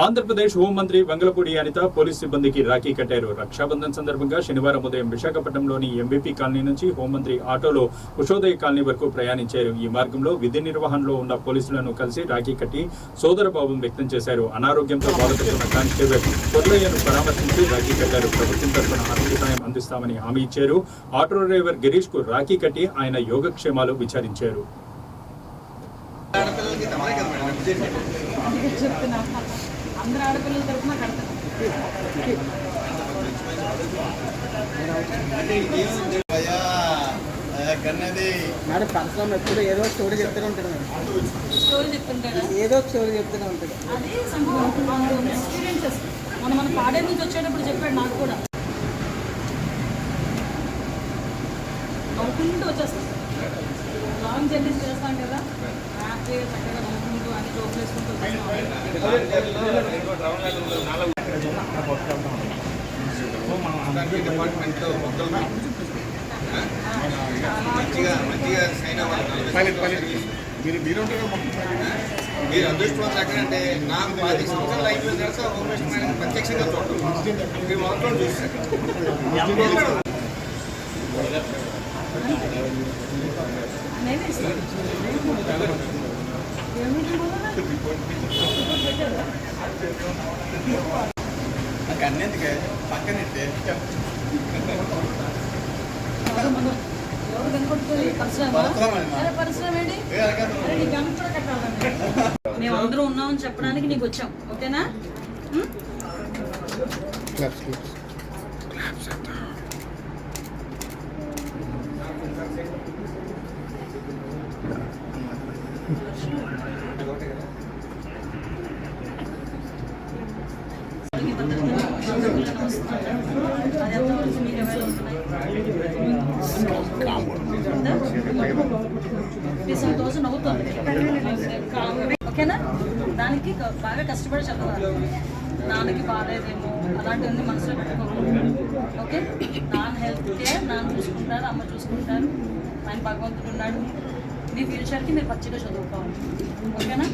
ఆంధ్రప్రదేశ్ హోంమంత్రి వంగలపూడి అనిత పోలీస్ సిబ్బందికి రాఖీ కట్టారు. రక్షాబంధన్ సందర్భంగా శనివారం ఉదయం విశాఖపట్నంలోని ఎంబీపీ కాలనీ నుంచి హోంమంత్రి ఆటోలో ఉషోదయ కాలనీ వరకు ప్రయాణించారు. ఈ మార్గంలో విధి నిర్వహణలో ఉన్న పోలీసులను కలిసి రాఖీ కట్టి సోదరభావం వ్యక్తం చేశారు. అనారోగ్యంతో బాధపడుతున్న కానిస్టేబుల్ పొర్లయ్యను పరామర్శించి రాఖీ కట్టారు. ప్రభుత్వం తరఫున ఆర్థిక సాయం అందిస్తామని హామీ ఇచ్చారు. ఆటో డ్రైవర్ గిరీష్ కు రాఖీ కట్టి ఆయన యోగక్షేమాలు విచారించారు. అందరూ ఆడపిల్లల తరఫున కడతారు. మేడం పర్సనల్ ఎప్పుడు ఏదో ఒక స్టోరీ చెప్తూనే ఉంటాడు. స్టోరీ చెప్తుంటాడా? ఏదో ఒక స్టోరీ చెప్తూనే ఉంటాడు. అది ఎక్స్పీరియన్సెస్ మన పాడే నుంచి వచ్చేటప్పుడు చెప్పాడు నాకు కూడా. నవ్వుకుంటూ వచ్చేస్తాం. లాంగ్ జర్నీస్ చేస్తాం కదా, హ్యాపీగా చక్కగా నవ్వుకుంటూ అన్ని జోక్ వేసుకుంటూ మీరు అదృష్టవంతులు ఎక్కడంటే నాకు 10 సంవత్సరాలు అయిపోయిన తర్వాత హోంమినిస్టర్ మేడం ప్రత్యక్షంగా చూడటం మీరు మొత్తం చూస్తారు. నాకు అన్నిందుకే పక్కనంటే ఎవరు కనుకొడుతుంది? పరిశ్రమ ఏంటి? నీకు గంట కూడా కట్టాలండి. మేము అందరూ ఉన్నామని చెప్పడానికి నీకు వచ్చాం. ఓకేనా? ఓకేనా? దానికి బాగా కష్టపడి చదవాలి. నాన్నకి బాగాలేదేమో అలాంటివన్నీ మనసులో పెట్టుకోవాలి. ఓకే, నాన్న హెల్త్ కేర్ నాన్న చూసుకుంటారు, అమ్మ చూసుకుంటారు, ఆయన భగవంతుడు ఉన్నాడు. మీ ఫ్యూచర్కి మీరు పచ్చిగా చదువుకోవాలి. ఓకేనా?